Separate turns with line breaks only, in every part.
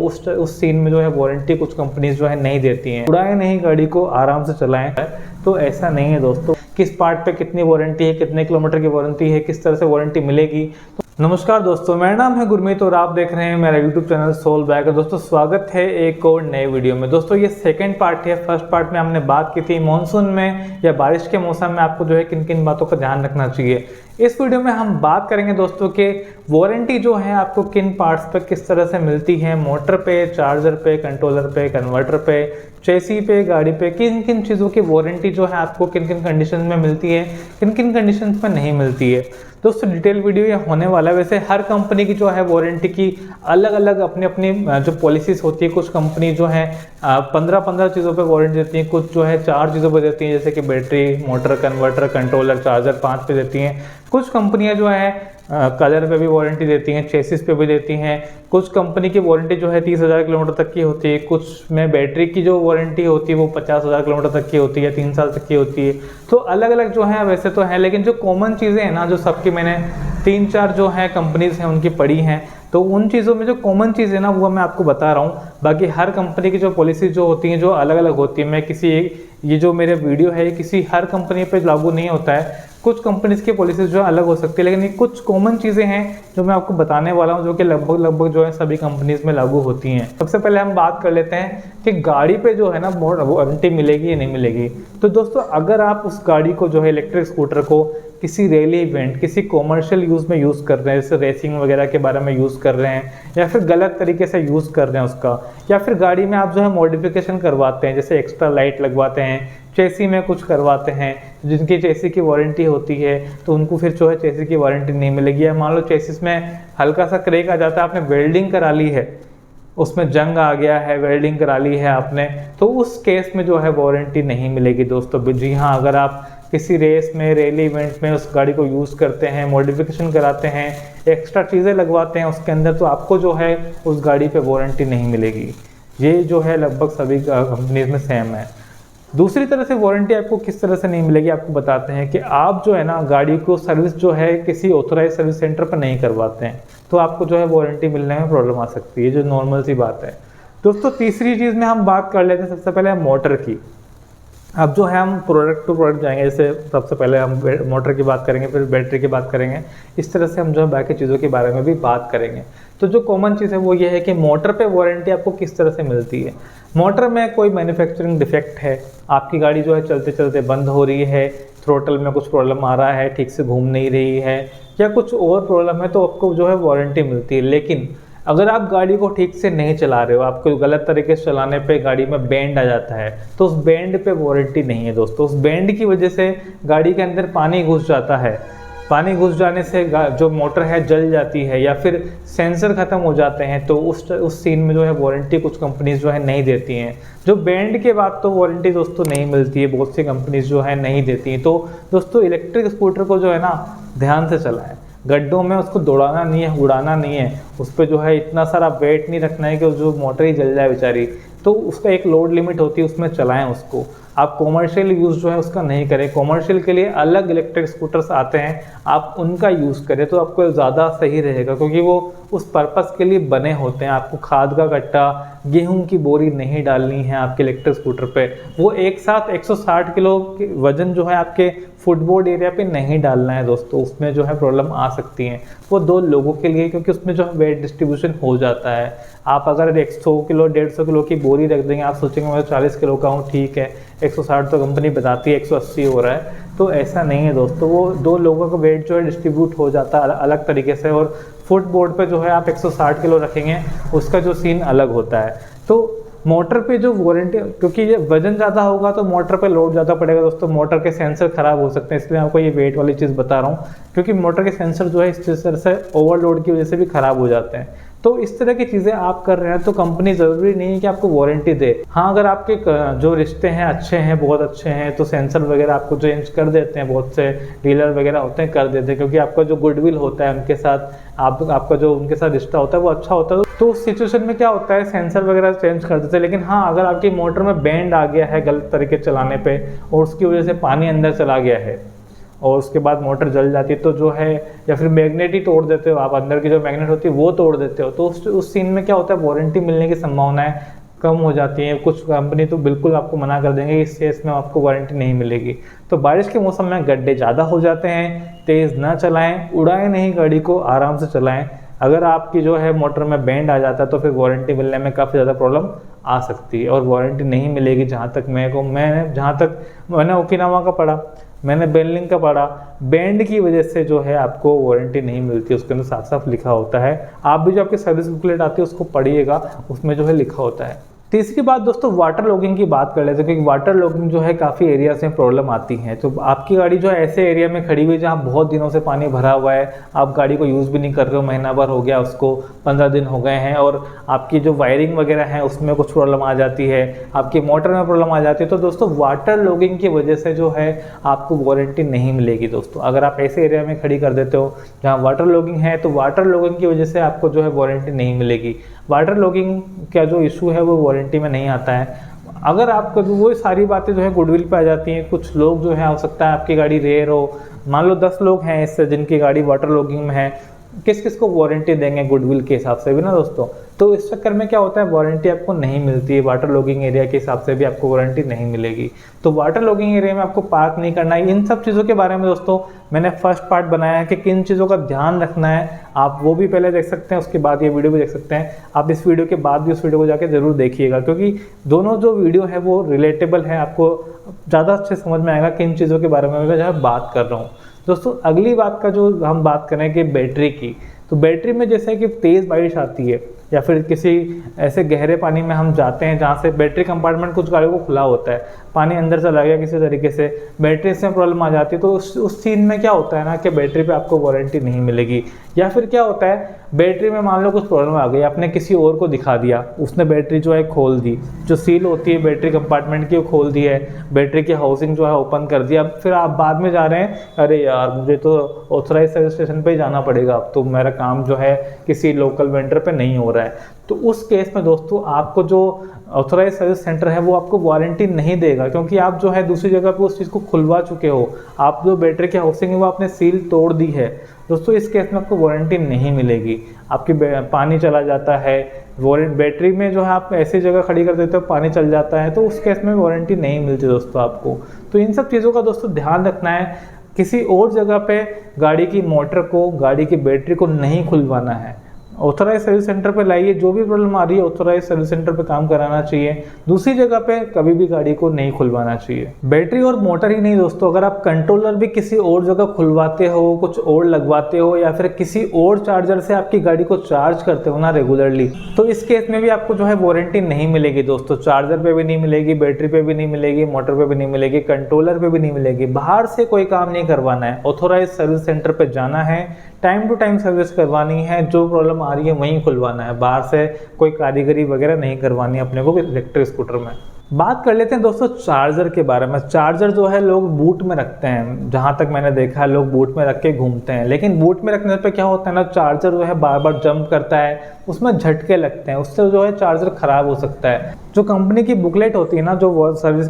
उस सीन में जो है वारंटी कुछ कंपनीज जो है नहीं देती हैं। उड़ाएं नहीं गाड़ी को, आराम से चलाएं। तो ऐसा नहीं है दोस्तों, किस पार्ट पे कितनी वारंटी है, कितने किलोमीटर की वारंटी है, किस तरह से वारंटी मिलेगी। तो नमस्कार दोस्तों, मेरा नाम है गुरमीत और आप देख रहे हैं मेरा यूट्यूब चैनल सोल बैग। दोस्तों स्वागत है एक और नए वीडियो में। दोस्तों ये सेकंड पार्ट है। फर्स्ट पार्ट में हमने बात की थी मॉनसून में या बारिश के मौसम में आपको जो है किन किन बातों का ध्यान रखना चाहिए। इस वीडियो में हम बात करेंगे दोस्तों कि वारंटी जो है आपको किन पार्ट्स पे किस तरह से मिलती है, मोटर पे, चार्जर पे, कंट्रोलर पे, कन्वर्टर पे, चेसी पे, गाड़ी पे, किन किन चीज़ों की वारंटी जो है आपको किन किन कंडीशन में मिलती है, किन किन कंडीशन में नहीं मिलती है। दोस्तों डिटेल वीडियो ये होने वाला है। वैसे हर कंपनी की जो है वारंटी की अलग अलग अपनी अपनी जो पॉलिसीज होती है। कुछ कंपनी जो है 15 चीज़ों पे वारंटी देती है, कुछ जो है 4 चीज़ों पे देती हैं, जैसे कि battery, motor, converter, controller, charger 5 पे देती हैं। कुछ कंपनियां जो है कलर पे भी वारंटी देती हैं, चेसिस पे भी देती हैं। कुछ कंपनी की वारंटी जो है 30,000 किलोमीटर तक की होती है। कुछ में बैटरी की जो वारंटी होती है वो 50,000 किलोमीटर तक की होती है, 3 साल तक की होती है। तो अलग अलग जो है वैसे तो है, लेकिन जो कॉमन चीज़ें हैं ना, जो सबकी मैंने 3-4 जो है कंपनीज हैं उनकी पढ़ी हैं, तो उन चीज़ों में जो कॉमन चीज़ है ना वो मैं आपको बता रहा हूँ। बाकी हर कंपनी की जो पॉलिसी जो होती हैं जो अलग अलग होती है, मैं किसी ये जो मेरे वीडियो है किसी हर कंपनी पे लागू नहीं होता है। कुछ कंपनीज की पॉलिसीज जो अलग हो सकती है, लेकिन ये कुछ कॉमन चीज़ें हैं जो मैं आपको बताने वाला हूँ, जो कि लगभग जो है सभी कंपनीज में लागू होती हैं। सबसे पहले हम बात कर लेते हैं कि गाड़ी पे जो है ना वारंटी मिलेगी या नहीं मिलेगी। तो दोस्तों अगर आप उस गाड़ी को जो है इलेक्ट्रिक स्कूटर को किसी रैली इवेंट, किसी कॉमर्शियल यूज़ में यूज़ कर रहे हैं, जैसे रेसिंग वगैरह के बारे में यूज़ कर रहे हैं, या फिर गलत तरीके से यूज़ कर रहे हैं उसका, या फिर गाड़ी में आप जो है मॉडिफिकेशन करवाते हैं, जैसे एक्स्ट्रा लाइट लगवाते हैं, चेसी में कुछ करवाते हैं, जिनकी चेसी की वारंटी होती है तो उनको फिर जो है चेसी की वारंटी नहीं मिलेगी। या मान लो चेसिस में हल्का सा क्रैक आ जाता है, आपने वेल्डिंग करा ली है, उसमें जंग आ गया है, वेल्डिंग करा ली है आपने, तो उस केस में जो है वारंटी नहीं मिलेगी दोस्तों। जी हाँ, अगर आप किसी रेस में, रैली इवेंट में उस गाड़ी को यूज़ करते हैं, मॉडिफिकेशन कराते हैं, एक्स्ट्रा चीज़ें लगवाते हैं उसके अंदर, तो आपको जो है उस गाड़ी पे वारंटी नहीं मिलेगी। ये जो है लगभग सभी कंपनीज में सेम है। दूसरी तरह से वारंटी आपको किस तरह से नहीं मिलेगी आपको बताते हैं कि आप जो है ना गाड़ी को सर्विस जो है किसी ऑथोराइज सर्विस सेंटर पर नहीं करवाते हैं, तो आपको जो है वारंटी मिलने में प्रॉब्लम आ सकती है, जो नॉर्मल सी बात है। दोस्तों तीसरी चीज़ में हम बात कर लेते हैं सबसे पहले मोटर की। अब जो है हम प्रोडक्ट टू प्रोडक्ट जाएंगे, जैसे सबसे पहले हम मोटर की बात करेंगे, फिर बैटरी की बात करेंगे, इस तरह से हम जो है बाकी चीज़ों के बारे में भी बात करेंगे। तो जो कॉमन चीज़ है वो ये है कि मोटर पे वारंटी आपको किस तरह से मिलती है। मोटर में कोई मैन्युफैक्चरिंग डिफेक्ट है, आपकी गाड़ी जो है चलते चलते बंद हो रही है, थ्रोटल में कुछ प्रॉब्लम आ रहा है, ठीक से घूम नहीं रही है, या कुछ और प्रॉब्लम है, तो आपको जो है वारंटी मिलती है। लेकिन अगर आप गाड़ी को ठीक से नहीं चला रहे हो, आपको गलत तरीके से चलाने पे गाड़ी में बैंड आ जाता है, तो उस बैंड पे वारंटी नहीं है दोस्तों। उस बैंड की वजह से गाड़ी के अंदर पानी घुस जाता है, पानी घुस जाने से जो मोटर है जल जाती है, या फिर सेंसर ख़त्म हो जाते हैं, तो उस सीन में जो है वारंटी कुछ कंपनीज जो है नहीं देती हैं। जो बैंड के बाद तो वारंटी दोस्तों नहीं मिलती है, बहुत सी कंपनीज जो है नहीं देती हैं। तो दोस्तों इलेक्ट्रिक स्कूटर को जो है ना ध्यान से चलाएं, गड्ढों में उसको दौड़ाना नहीं है, उड़ाना नहीं है, उस पर जो है इतना सारा वेट नहीं रखना है कि जो मोटर ही जल जाए बेचारी। तो उसका एक लोड लिमिट होती है, उसमें चलाएं उसको। आप कॉमर्शियल यूज़ जो है उसका नहीं करें। कॉमर्शियल के लिए अलग इलेक्ट्रिक स्कूटर्स आते हैं, आप उनका यूज़ करें तो आपको ज़्यादा सही रहेगा, क्योंकि वो उस पर्पस के लिए बने होते हैं। आपको खाद का कट्टा, गेहूं की बोरी नहीं डालनी है आपके इलेक्ट्रिक स्कूटर पे। वो एक साथ 160 किलो वजन जो है आपके फुटबोर्ड एरिया पे नहीं डालना है दोस्तों, उसमें जो है प्रॉब्लम आ सकती है। वो 2 लोगों के लिए, क्योंकि उसमें जो है वेट डिस्ट्रीब्यूशन हो जाता है। आप अगर 100 किलो 150 किलो की बोरी रख देंगे, आप सोचेंगे मैं 40 किलो का हूँ, ठीक है, 160 तो कंपनी बताती है 180 हो रहा है, तो ऐसा नहीं है दोस्तों। वो 2 लोगों का वेट जो है डिस्ट्रीब्यूट हो जाता है अलग तरीके से, और फुटबोर्ड पे जो है आप 160 किलो रखेंगे, उसका जो सीन अलग होता है। तो मोटर पे जो वारंटी, क्योंकि ये वजन ज़्यादा होगा तो मोटर पे लोड ज़्यादा पड़ेगा दोस्तों, मोटर के सेंसर खराब हो सकते हैं, इसलिए आपको ये वेट वाली चीज़ बता रहा हूँ, क्योंकि मोटर के सेंसर जो है इस तरह से ओवरलोड की वजह से भी खराब हो जाते हैं। तो इस तरह की चीज़ें आप कर रहे हैं तो कंपनी ज़रूरी नहीं है कि आपको वारंटी दे। हाँ, अगर आपके जो रिश्ते हैं अच्छे हैं, बहुत अच्छे हैं, तो सेंसर वगैरह आपको चेंज कर देते हैं, बहुत से डीलर वगैरह होते हैं कर देते हैं, क्योंकि आपका जो गुडविल होता है उनके साथ, आपका जो उनके साथ रिश्ता होता है वो अच्छा होता है। तो उस सिचुएशन में क्या होता है, सेंसर वगैरह चेंज कर देते हैं। लेकिन हाँ, अगर आपकी मोटर में बैंड आ गया है गलत तरीके चलाने पर और उसकी वजह से पानी अंदर चला गया है, और उसके बाद मोटर जल जाती है तो जो है, या फिर मैग्नेट ही तोड़ देते हो आप, अंदर की जो मैग्नेट होती है वो तोड़ देते हो, तो उस सीन में क्या होता है, वारंटी मिलने की संभावनाएं कम हो जाती हैं। कुछ कंपनी तो बिल्कुल आपको मना कर देंगे, इस केस में आपको वारंटी नहीं मिलेगी। तो बारिश के मौसम में गड्ढे ज़्यादा हो जाते हैं, तेज़ ना चलाएं, उड़ाएं नहीं गाड़ी को, आराम से चलाएं। अगर आपकी जो है मोटर में बैंड आ जाता है तो फिर वारंटी मिलने में काफ़ी ज़्यादा प्रॉब्लम आ सकती है और वारंटी नहीं मिलेगी। जहाँ तक मैंने ओकिनावा का पढ़ा, मैंने बेनलिंग का पढ़ा, बैंड की वजह से जो है आपको वारंटी नहीं मिलती, उसके अंदर साफ साफ लिखा होता है। आप भी जो आपकी सर्विस बुकलेट आती है उसको पढ़िएगा, उसमें जो है लिखा होता है। तीसरी बात दोस्तों, वाटर लॉगिंग की बात कर लेते हैं, क्योंकि वाटर लॉगिंग जो है काफ़ी एरियाज में प्रॉब्लम आती है। तो आपकी गाड़ी जो है ऐसे एरिया में खड़ी हुई है जहाँ बहुत दिनों से पानी भरा हुआ है, आप गाड़ी को यूज़ भी नहीं कर रहे हो, महीना भर हो गया उसको, 15 दिन हो गए हैं, और आपकी जो वायरिंग वगैरह है उसमें कुछ प्रॉब्लम आ जाती है, आपकी मोटर में प्रॉब्लम आ जाती है, तो दोस्तों वाटर लॉगिंग की वजह से जो है आपको वारंटी नहीं मिलेगी। दोस्तों अगर आप ऐसे एरिया में खड़ी कर देते हो जहाँ वाटर लॉगिंग है, तो वाटर लॉगिंग की वजह से आपको जो है वारंटी नहीं मिलेगी। वाटर लॉगिंग का जो इशू है वो वारंटी में नहीं आता है। अगर आपको वो सारी बातें जो है गुडविल पे आ जाती हैं। कुछ लोग जो है, हो सकता है आपकी गाड़ी रेयर हो, मान लो 10 लोग हैं इससे जिनकी गाड़ी वाटर लॉगिंग में है, किस किस को वारंटी देंगे गुडविल के हिसाब से भी ना दोस्तों। तो इस चक्कर में क्या होता है, वारंटी आपको नहीं मिलती है, वाटर लॉगिंग एरिया के हिसाब से भी आपको वारंटी नहीं मिलेगी। तो वाटर लॉगिंग एरिया में आपको पार्क नहीं करना है। इन सब चीज़ों के बारे में दोस्तों मैंने फर्स्ट पार्ट बनाया है कि किन चीज़ों का ध्यान रखना है, आप वो भी पहले देख सकते हैं, उसके बाद ये वीडियो भी देख सकते हैं। आप इस वीडियो के बाद भी उस वीडियो को जाके जरूर देखिएगा, क्योंकि दोनों जो वीडियो है वो रिलेटेबल है, आपको ज़्यादा अच्छे समझ में आएगा किन चीज़ों के बारे में मैं जो है बात कर रहा हूँ। दोस्तों अगली बात का जो हम बात करें कि बैटरी की, तो बैटरी में जैसे कि तेज़ बारिश आती है या फिर किसी ऐसे गहरे पानी में हम जाते हैं जहाँ से बैटरी कंपार्टमेंट कुछ गाड़ियों को खुला होता है, पानी अंदर चला गया किसी तरीके से, बैटरी से प्रॉब्लम आ जाती है, तो उस सीन में क्या होता है ना कि बैटरी पे आपको वारंटी नहीं मिलेगी। या फिर क्या होता है, बैटरी में मान लो कुछ प्रॉब्लम आ गई, आपने किसी और को दिखा दिया, उसने बैटरी जो है खोल दी, जो सील होती है बैटरी कंपार्टमेंट की वो खोल दी है, बैटरी की हाउसिंग जो है ओपन कर दिया। अब फिर आप बाद में जा रहे हैं, अरे यार मुझे तो ऑथराइज सर्विस स्टेशन पे ही जाना पड़ेगा, अब तो मेरा काम जो है किसी लोकल वेंडर पे नहीं हो रहा है। तो उस केस में दोस्तों आपको जो ऑथराइज सर्विस सेंटर है वो आपको वारंटी नहीं देगा, क्योंकि आप जो है दूसरी जगह पे उस चीज़ को खुलवा चुके हो, आप जो बैटरी की हाउसिंग है वो आपने सील तोड़ दी है। दोस्तों इस केस में आपको वारंटी नहीं मिलेगी। आपकी पानी चला जाता है, बैटरी में जो है आप ऐसी जगह खड़ी कर देते हो, पानी चल जाता है, तो उस केस में वारंटी नहीं मिलती दोस्तों आपको। तो इन सब चीज़ों का दोस्तों ध्यान रखना है। किसी और जगह पे गाड़ी की मोटर को, गाड़ी की बैटरी को नहीं खुलवाना है, ऑथराइज सर्विस सेंटर पे लाइए। जो भी प्रॉब्लम आ रही है ऑथराइज सर्विस सेंटर पे काम कराना चाहिए, दूसरी जगह पे कभी भी गाड़ी को नहीं खुलवाना चाहिए। बैटरी और मोटर ही नहीं दोस्तों, अगर आप कंट्रोलर भी किसी और जगह खुलवाते हो, कुछ और लगवाते हो, या फिर किसी और चार्जर से आपकी गाड़ी को चार्ज करते हो ना रेगुलरली, तो इस केस में भी आपको जो है वारंटी नहीं मिलेगी दोस्तों। चार्जर पे भी नहीं मिलेगी, बैटरी पे भी नहीं मिलेगी, मोटर पे भी नहीं मिलेगी, कंट्रोलर पे भी नहीं मिलेगी। बाहर से कोई काम नहीं करवाना है, ऑथराइज सर्विस सेंटर पे जाना है, टाइम टू टाइम सर्विस करवानी है, जो प्रॉब्लम आ रही है वहीं खुलवाना है, बाहर से कोई कारीगरी वगैरह नहीं करवानी अपने को इलेक्ट्रिक स्कूटर में। बात कर लेते हैं दोस्तों चार्जर के बारे में। चार्जर जो है लोग बूट में रखते हैं, जहाँ तक मैंने देखा है लोग बूट में रख के घूमते हैं, लेकिन बूट में रखने पे क्या होता है ना, चार्जर जो है बार बार जंप करता है, उसमें झटके लगते हैं, उससे जो है चार्जर खराब हो सकता है। जो कंपनी की बुकलेट होती है ना, जो सर्विस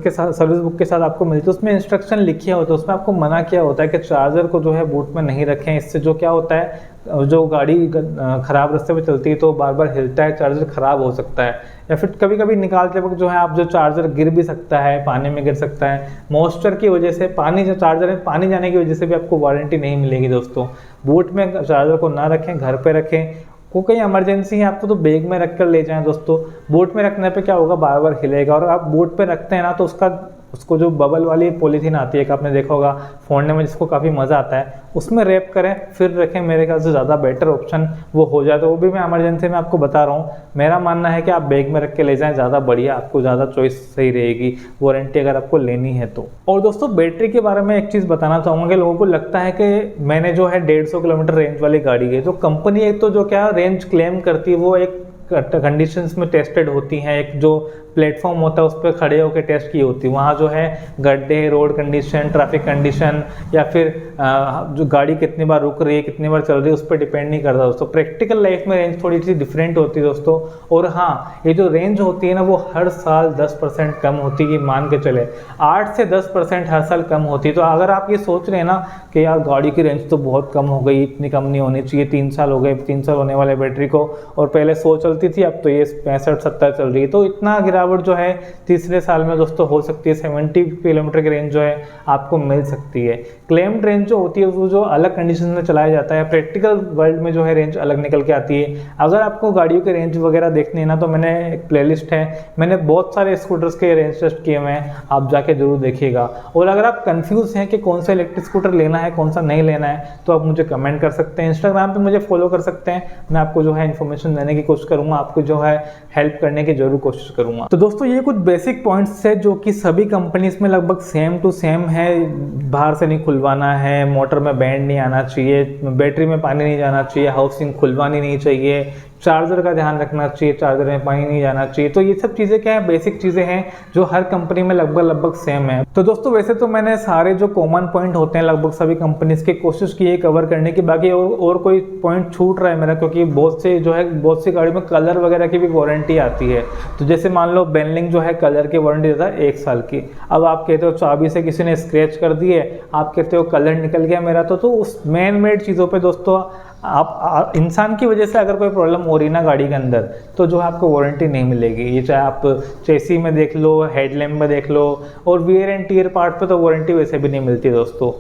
बुक के साथ आपको मिलती है, उसमें इंस्ट्रक्शन लिखे होते हैं, उसमें आपको मना किया होता है कि चार्जर को जो है बूट में नहीं रखें। इससे जो क्या होता है, जो गाड़ी खराब रास्ते पे चलती है तो बार बार हिलता है, चार्जर खराब हो सकता है। या फिर कभी कभी निकालते वक्त जो है आप जो चार्जर गिर भी सकता है, पानी में गिर सकता है, मॉइस्चर की वजह से, पानी जो चार्जर है पानी जाने की वजह से भी आपको वारंटी नहीं मिलेगी दोस्तों। बूट में चार्जर को ना रखें, घर पे रखें। को कहीं इमरजेंसी है आपको तो बैग में रख कर ले जाएं दोस्तों। बूट में रखने पे क्या होगा, बार बार हिलेगा, और आप बूट पे रखते हैं ना तो उसको जो बबल वाली पॉलीथीन आती है कि आपने देखा होगा फोड़ने में, जिसको काफ़ी मज़ा आता है, उसमें रैप करें फिर रखें। मेरे ख्याल से ज़्यादा बेटर ऑप्शन वो हो जाए, तो वो भी मैं इमरजेंसी में आपको बता रहा हूँ। मेरा मानना है कि आप बैग में रख के ले जाएं, ज़्यादा बढ़िया, आपको ज़्यादा चॉइस सही रहेगी, वारंटी अगर आपको लेनी है तो। और दोस्तों बैटरी के बारे में एक चीज़ बताना चाहूँगा कि लोगों को लगता है कि मैंने जो है 150 किलोमीटर रेंज वाली गाड़ी है, जो कंपनी एक तो जो क्या रेंज क्लेम करती है वो एक कंडीशंस में टेस्टेड होती हैं। एक जो प्लेटफॉर्म होता है उस पर खड़े होकर टेस्ट की होती है। वहाँ जो है गड्ढे, रोड कंडीशन, ट्रैफिक कंडीशन या फिर जो गाड़ी कितनी बार रुक रही है, कितनी बार चल रही है, उस पर डिपेंड नहीं करता दोस्तों। प्रैक्टिकल लाइफ में रेंज थोड़ी सी डिफरेंट होती है दोस्तों। और हाँ, ये जो रेंज होती है ना वो हर साल 10% कम होती है, मान के चले 8 से 10% हर साल कम होती है। तो अगर आप ये सोच रहे हैं ना कि यार गाड़ी की रेंज तो बहुत कम हो गई, इतनी कम नहीं होनी चाहिए, 3 साल हो गए, 3 साल होने वाले बैटरी को, और पहले 100 चलती थी, अब तो ये 65-70 चल रही है, तो इतना गिरावट जो है तीसरे साल में दोस्तों हो सकती है। 70 किलोमीटर की रेंज जो है आपको मिल सकती है। क्लेम्ड रेंज जो होती है वो जो अलग कंडीशन में चलाया जाता है, प्रैक्टिकल वर्ल्ड में जो है रेंज अलग निकल के आती है। अगर आपको गाड़ियों के रेंज वगैरह देखनी है ना, तो मैंने एक प्लेलिस्ट है, मैंने बहुत सारे स्कूटर्स के रेंज टेस्ट किए हुए हैं, आप जाके जरूर देखिएगा। और अगर आप कंफ्यूज हैं कि कौन सा इलेक्ट्रिक स्कूटर लेना है, कौन सा नहीं लेना है, तो आप मुझे कमेंट कर सकते हैं, इंस्टाग्राम पे मुझे फॉलो कर सकते हैं। मैं आपको जो है इन्फॉर्मेशन देने की कोशिश करूंगा, आपको जो है हेल्प करने की जरूर कोशिश करूंगा। तो दोस्तों ये कुछ बेसिक पॉइंट्स है जो कि सभी कंपनीज में लगभग सेम टू सेम है। बाहर से नहीं खुलवाना है, मोटर में बैंड नहीं आना चाहिए, बैटरी में पानी नहीं जाना चाहिए, हाउसिंग खुलवानी नहीं चाहिए, चार्जर का ध्यान रखना चाहिए, चार्जर में पानी नहीं जाना चाहिए। तो ये सब चीज़ें क्या है, बेसिक चीज़ें हैं जो हर कंपनी में लगभग सेम है। तो दोस्तों वैसे तो मैंने सारे जो कॉमन पॉइंट होते हैं लगभग सभी कंपनीज की कोशिश की है कवर करने की, बाकी और कोई पॉइंट छूट रहा है मेरा, क्योंकि बहुत से जो है बहुत सी गाड़ी में कलर वगैरह की भी वारंटी आती है। तो जैसे मान लो बेनलिंग जो है कलर की वारंटी देता है 1 साल की। अब आप कहते हो चाबी से किसी ने स्क्रैच कर दिए, आप कहते हो कलर निकल गया मेरा, तो उस मैन मेड चीज़ों पर दोस्तों आप इंसान की वजह से अगर कोई प्रॉब्लम हो रही ना गाड़ी के अंदर, तो जो है आपको वारंटी नहीं मिलेगी। ये चाहे आप चेसी में देख लो, हेडलैम्प में देख लो, और वियर एंड टियर पार्ट पे तो वारंटी वैसे भी नहीं मिलती दोस्तों।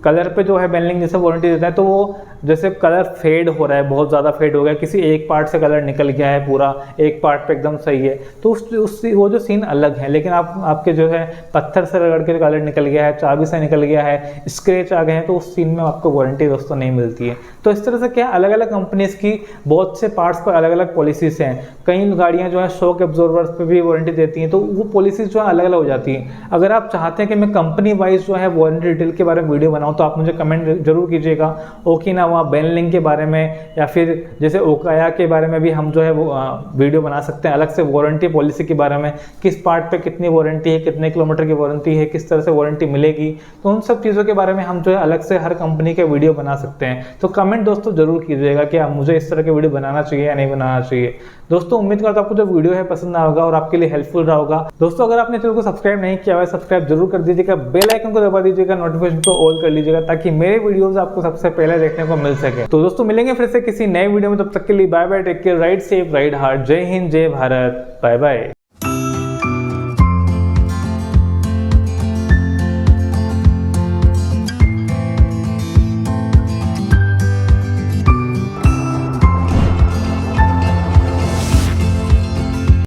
कलर पे जो है बेनलिंग जैसे वारंटी देता है, तो वो जैसे कलर फेड हो रहा है, बहुत ज़्यादा फेड हो गया, किसी एक पार्ट से कलर निकल गया है, पूरा एक पार्ट पे एकदम सही है, तो वो जो सीन अलग है। लेकिन आपके जो है पत्थर से रगड़ के कलर निकल गया है, चाबी से निकल गया है, स्क्रैच आ गए हैं, तो उस सीन में आपको वारंटी दोस्तों नहीं मिलती है। तो इस तरह से क्या अलग अलग कंपनीज की बहुत से पार्ट्स पर अलग अलग पॉलिसीज हैं। कई गाड़ियाँ जो है शॉक एब्जॉर्बर्स पे भी वारंटी देती हैं, तो वो पॉलिसीज जो है अलग अलग हो जाती हैं। अगर आप चाहते हैं कि मैं कंपनी वाइज जो है वारंटी डिटेल के बारे में वीडियो बनाऊँ, तो आप मुझे कमेंट जरूर कीजिएगा। ओकिनावा बेनलिंग के बारे में या फिर जैसे ओकाया के बारे में भी हम जो है वो वीडियो बना सकते हैं, अलग से वारंटी पॉलिसी के बारे में, किस पार्ट पे कितनी वारंटी है, कितने किलोमीटर की वारंटी है, किस तरह से वारंटी मिलेगी, तो उन सब चीज़ों के बारे में हम जो है अलग से हर कंपनी के वीडियो बना सकते हैं। तो कमेंट दोस्तों जरूर कीजिएगा कि आप मुझे इस तरह के वीडियो बनाना चाहिए या नहीं बनाना चाहिए। दोस्तों उम्मीद करता हूं आपको जो वीडियो है पसंद आया होगा और आपके लिए हेल्पफुल रहा होगा। दोस्तों अगर आपने चैनल को सब्सक्राइब नहीं किया हुआ है, सब्सक्राइब जरूर कर दीजिएगा, बेल आइकन को दबा दीजिएगा, नोटिफिकेशन को ऑल कर लीजिएगा, ताकि मेरे वीडियोस आपको सबसे पहले देखने को मिल सके। तो दोस्तों मिलेंगे फिर से किसी नए वीडियो में, तब तक के लिए bye bye, take care, ride safe, ride hard, Jai Hind, जय भारत, बाय बाय।